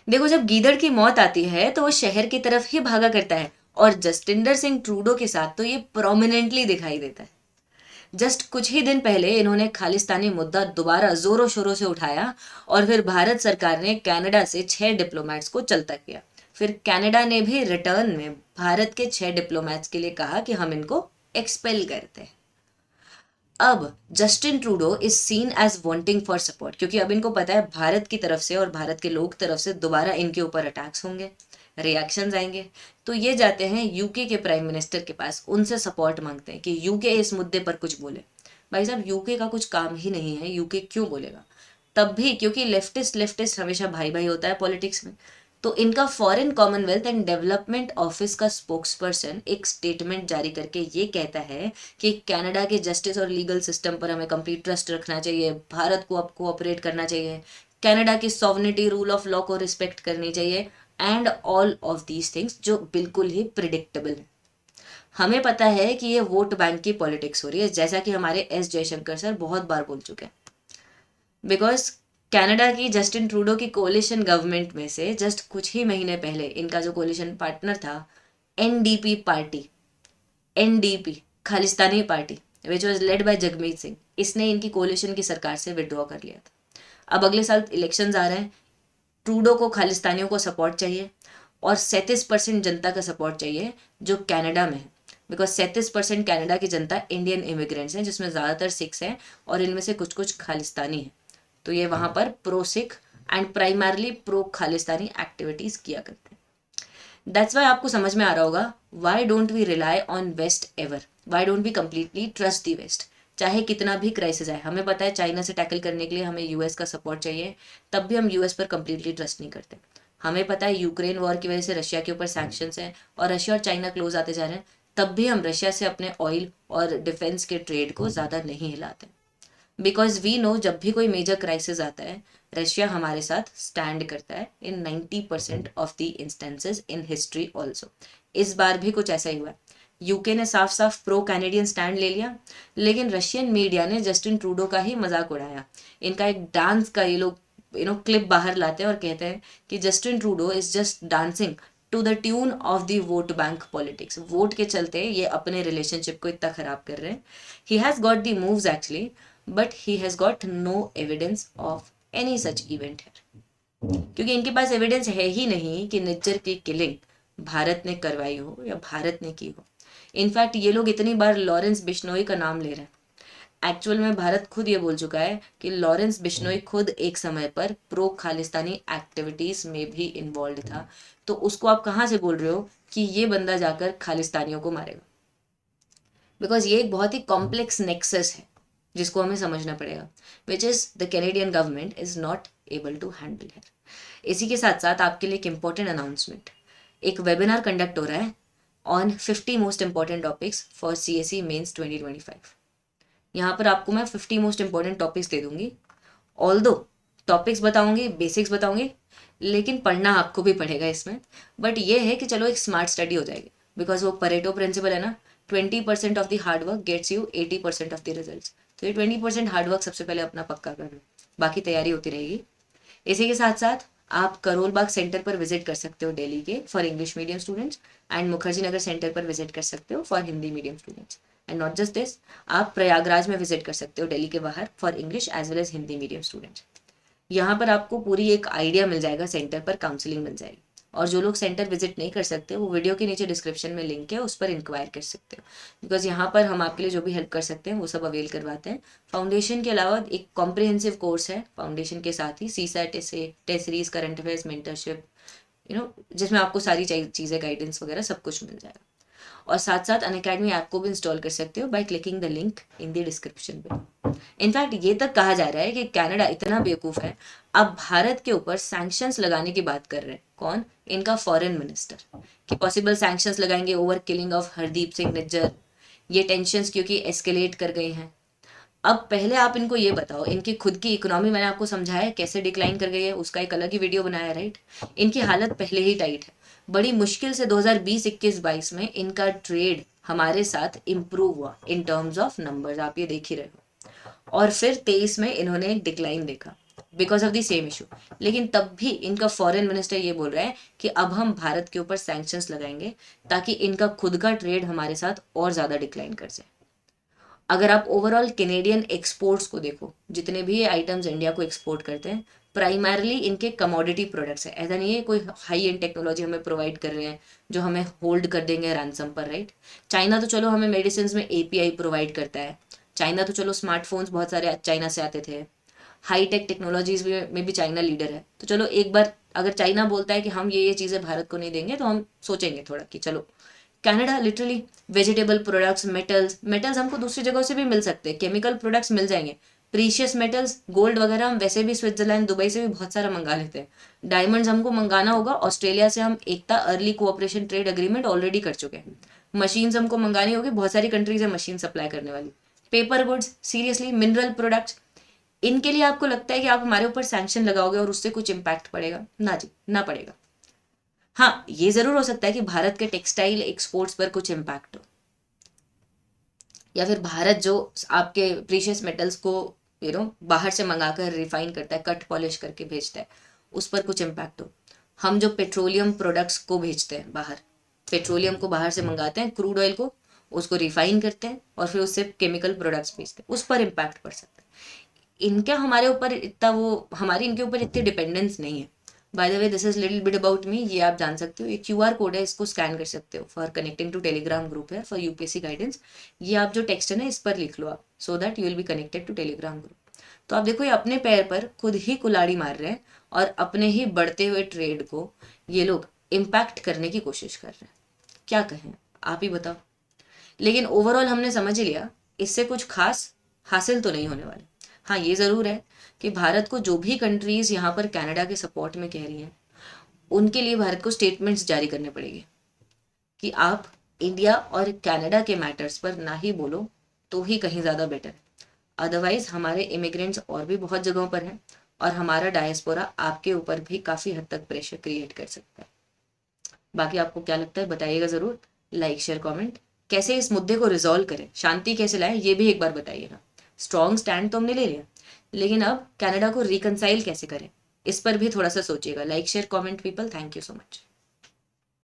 देखो, जब गीदड़ की मौत आती है तो वो शहर की तरफ ही भागा करता है, और जस्टिंडर सिंह ट्रूडो के साथ तो ये प्रोमिनेंटली दिखाई देता है। जस्ट कुछ ही दिन पहले इन्होंने खालिस्तानी मुद्दा दोबारा जोरों शोरों से उठाया, और फिर भारत सरकार ने कनाडा से 6 डिप्लोमेट्स को चलता किया। फिर कनाडा ने भी रिटर्न में भारत के 6 डिप्लोमेट्स के लिए कहा कि हम इनको एक्सपेल करते हैं। अब Justin Trudeau is seen as wanting for support, क्योंकि अब इनको पता है भारत की तरफ से और भारत के लोग तरफ से दोबारा इनके ऊपर अटैक्स होंगे, रिएक्शंस आएंगे। तो ये जाते हैं यूके के प्राइम मिनिस्टर के पास, उनसे सपोर्ट मांगते हैं कि यूके इस मुद्दे पर कुछ बोले। भाई साहब, यूके का कुछ काम ही नहीं है, यूके क्यों बोलेगा? तब भी क्योंकि लेफ्टिस्ट लेफ्टिस्ट हमेशा भाई भाई होता है पॉलिटिक्स में। तो इनका foreign Commonwealth and development office का स्पोक्स पर्सन एक स्टेटमेंट जारी करके ये कहता है कि कनाडा के जस्टिस और लीगल सिस्टम पर हमें कंप्लीट ट्रस्ट रखना चाहिए, भारत को अब कोऑपरेट करना चाहिए, कनाडा की सॉवरेनिटी, रूल ऑफ लॉ को रिस्पेक्ट करनी चाहिए, and all of these things, जो बिल्कुल ही प्रिडिक्टेबल है। हमें पता है कि ये वोट बैंक की पॉलिटिक्स हो रही है, जैसा कि हमारे एस जयशंकर सर बहुत बार बोल चुके हैं। बिकॉज कनाडा की जस्टिन ट्रूडो की कोलिशन गवर्नमेंट में से जस्ट कुछ ही महीने पहले इनका जो कोलिशन पार्टनर था, NDP party, NDP Khalistani party, which was led by Jagmeet Singh, इसने इनकी कोलिशन की सरकार से विड्रॉ कर लिया था। अब अगले साल इलेक्शंस आ रहे हैं, ट्रूडो को खालिस्तानियों को सपोर्ट चाहिए, और 37% जनता का सपोर्ट चाहिए जो कनाडा में है। बिकॉज 37% कनाडा की जनता इंडियन इमिग्रेंट्स हैं, जिसमें ज़्यादातर सिख्स हैं और इनमें से कुछ कुछ खालिस्तानी हैं। तो ये वहाँ पर pro Sikh and primarily pro Khalistani activities किया करते हैं। दैट्स वाई आपको समझ में आ रहा होगा, why don't we rely on west ever, why don't we completely trust the west. चाहे कितना भी क्राइसिस आए, हमें पता है चाइना से टैकल करने के लिए हमें यूएस का सपोर्ट चाहिए, तब भी हम यूएस पर कम्प्लीटली ट्रस्ट नहीं करते। हमें पता है यूक्रेन वॉर की वजह से रशिया के ऊपर सैंक्शंस हैं और रशिया और चाइना क्लोज आते जा रहे हैं, तब भी हम रशिया से अपने ऑयल और डिफेंस के ट्रेड को ज़्यादा नहीं हिलाते। बिकॉज वी नो, जब भी कोई मेजर क्राइसिस आता है, रशिया हमारे साथ स्टैंड करता है इन 90% of the instances in history also. इस बार भी कुछ ऐसा ही हुआ है। यूके ने साफ साफ प्रो कैनेडियन स्टैंड ले लिया, लेकिन रशियन मीडिया ने जस्टिन ट्रूडो का ही मजाक उड़ाया। इनका एक डांस का ये लोग क्लिप बाहर लाते हैं और कहते हैं कि Justin Trudeau is just dancing to the tune of the vote bank politics. Vote के चलते ये अपने रिलेशनशिप को इतना खराब कर रहे हैं। He has got the moves actually, but he has got no evidence of any such event है, क्योंकि इनके पास एविडेंस है ही नहीं कि निज्जर की किलिंग भारत ने करवाई हो या भारत ने की हो। इनफैक्ट ये लोग इतनी बार लॉरेंस बिश्नोई का नाम ले रहे हैं, एक्चुअल में भारत खुद ये बोल चुका है कि लॉरेंस बिश्नोई खुद एक समय पर प्रो खालिस्तानी एक्टिविटीज में भी इन्वॉल्व था। तो उसको आप कहाँ से बोल रहे हो कि ये बंदा जाकर खालिस्तानियों को मारेगा? बिकॉज ये एक बहुत ही कॉम्प्लेक्स नेक्सस है जिसको हमें समझना पड़ेगा, which is the Canadian government is not able to handle है। इसी के साथ साथ आपके लिए एक इंपॉर्टेंट अनाउंसमेंट, एक वेबिनार कंडक्ट हो रहा है on 50 most important topics for CSE mains 2025। यहाँ पर आपको मैं 50 मोस्ट इंपॉर्टेंट टॉपिक्स दे दूंगी। ऑल दो टॉपिक्स बताऊंगी, बेसिक्स बताऊंगी, लेकिन पढ़ना आपको भी पड़ेगा इसमें। बट ये है कि चलो एक स्मार्ट स्टडी हो जाएगी, बिकॉज वो परेटो प्रिंसिपल है ना, 20% of the hard work gets you 80% of the result. तो ये 20% हार्ड वर्क सबसे पहले अपना पक्का कर लो, बाकी तैयारी होती रहेगी। इसी के साथ साथ आप करोल बाग सेंटर पर विजिट कर सकते हो दिल्ली के for English medium students, and Mukherjee Nagar centre पर विजिट कर सकते हो for Hindi medium students. And not just this, आप प्रयागराज में विजिट कर सकते हो दिल्ली के बाहर for English as well as Hindi medium students. यहाँ पर आपको पूरी एक आइडिया मिल जाएगा, सेंटर पर काउंसलिंग मिल जाएगी। और जो लोग सेंटर विजिट नहीं कर सकते, वो वीडियो के नीचे डिस्क्रिप्शन में लिंक है, उस पर इंक्वायर कर सकते हो। बिकॉज यहाँ पर हम आपके लिए जो भी हेल्प कर सकते हैं वो सब अवेल करवाते हैं। फाउंडेशन के अलावा एक कॉम्प्रिहेंसिव कोर्स है फाउंडेशन के साथ ही, CSAT, test series, current affairs, mentorship, जिसमें आपको सारी चीज़ें, गाइडेंस वगैरह सब कुछ मिल जाएगा। और साथ साथ अनअकैडमी ऐप को भी इंस्टॉल कर सकते हो by clicking the link in the description पे। इनफैक्ट ये तक कहा जा रहा है कि कनाडा इतना बेवकूफ़ है, अब भारत के ऊपर सैंक्शंस लगाने की बात कर रहे हैं। कौन? इनका फॉरेन मिनिस्टर, कि पॉसिबल सैंक्शंस लगाएंगे over killing of Hardeep Singh Nijjar. ये टेंशंस क्योंकि एस्केलेट कर गई हैं। अब पहले आप इनको ये बताओ, इनकी खुद की इकोनॉमी मैंने आपको समझाया कैसे डिक्लाइन कर गई है, उसका एक अलग ही वीडियो बनाया, राइट। इनकी हालत पहले ही टाइट है। बड़ी मुश्किल से 2020, 21, 22 में इनका ट्रेड हमारे साथ इम्प्रूव हुआ इन टर्म्स ऑफ नंबर्स, आप ये देख ही रहे हो। और फिर 23 में इन्होंने एक डिक्लाइन देखा। Because of the same issue. लेकिन तब भी इनका फॉरेन मिनिस्टर ये बोल रहा है कि अब हम भारत के ऊपर सैंक्शंस लगाएंगे ताकि इनका खुद का ट्रेड हमारे साथ और ज़्यादा डिक्लाइन कर जाए। अगर आप ओवरऑल कैनेडियन एक्सपोर्ट्स को देखो, जितने भी ये आइटम्स इंडिया को एक्सपोर्ट करते हैं प्राइमरली इनके कमोडिटी प्रोडक्ट्स है। ऐसा नहीं है कोई हाई एंड टेक्नोलॉजी हमें प्रोवाइड कर रहे हैं जो हमें होल्ड कर देंगे रैंसम पर, राइट। चाइना तो चलो हमें मेडिसिन में एपीआई प्रोवाइड करता है, चाइना तो चलो स्मार्टफोन्स बहुत सारे चाइना से आते थे, हाई टेक टेक्नोलॉजीज में भी चाइना लीडर है। तो चलो एक बार अगर चाइना बोलता है कि हम ये चीज़ें भारत को नहीं देंगे तो हम सोचेंगे थोड़ा कि चलो। Canada literally vegetable products, metals, metals हमको दूसरी जगहों से भी मिल सकते हैं, केमिकल प्रोडक्ट्स मिल जाएंगे, प्रीशियस मेटल्स गोल्ड वगैरह हम वैसे भी स्विट्जरलैंड दुबई से भी बहुत सारा मंगा लेते हैं। डायमंड्स हमको मंगाना होगा, ऑस्ट्रेलिया से हम ECTA early cooperation trade agreement already कर चुके हैं। मशीन्स हमको मंगानी होगी, बहुत सारी कंट्रीज है मशीन सप्लाई करने वाली। Paper goods, seriously mineral products, इनके लिए आपको लगता है कि आप हमारे ऊपर सैंक्शन लगाओगे और उससे कुछ इम्पैक्ट पड़ेगा? ना जी, ना पड़ेगा। हाँ, ये जरूर हो सकता है कि भारत के टेक्सटाइल एक्सपोर्ट्स पर कुछ इम्पैक्ट हो, या फिर भारत जो आपके प्रीशियस मेटल्स को बाहर से मंगाकर रिफाइन करता है, कट पॉलिश करके भेजता है, उस पर कुछ इम्पैक्ट हो। हम जो पेट्रोलियम प्रोडक्ट्स को भेजते हैं बाहर, पेट्रोलियम को बाहर से मंगाते हैं, क्रूड ऑयल को, उसको रिफाइन करते हैं और फिर उससे केमिकल प्रोडक्ट्स भेजते हैं, उस पर इम्पैक्ट पड़ सकता है। इनका हमारे ऊपर इतना हमारी इनके ऊपर इतनी डिपेंडेंस नहीं है। By the way this is little bit about me, ये आप जान सकते हो। ये क्यूआर कोड है, इसको स्कैन कर सकते हो for connecting to Telegram group है फॉर यूपीएससी गाइडेंस। ये आप जो टेक्स्ट है ना इस पर लिख लो आप, so that you will be connected to Telegram group. तो आप देखो ये अपने पैर पर खुद ही कुल्हाड़ी मार रहे हैं और अपने ही बढ़ते हुए ट्रेड को ये लोग इम्पैक्ट करने की कोशिश कर रहे हैं। क्या कहें, आप ही बताओ। लेकिन ओवरऑल हमने समझ ही लिया इससे कुछ खास हासिल तो नहीं होने वाले। हाँ, ये ज़रूर है कि भारत को जो भी कंट्रीज़ यहाँ पर कनाडा के सपोर्ट में कह रही हैं उनके लिए भारत को स्टेटमेंट्स जारी करने पड़ेंगे कि आप इंडिया और कनाडा के मैटर्स पर ना ही बोलो तो ही कहीं ज़्यादा बेटर है। अदरवाइज हमारे इमिग्रेंट्स और भी बहुत जगहों पर हैं और हमारा डायस्पोरा आपके ऊपर भी काफ़ी हद तक प्रेशर क्रिएट कर सकता है। बाकी आपको क्या लगता है बताइएगा ज़रूर, लाइक शेयर कमेंट। कैसे इस मुद्दे को रिजॉल्व करें, शांति कैसे लाएं, ये भी एक बार बताइएगा। स्ट्रॉन्ग स्टैंड तो हमने ले लिया, लेकिन अब कनाडा को रिकनसाइल कैसे करें इस पर भी थोड़ा सा सोचिएगा। Like share comment people, thank you so much.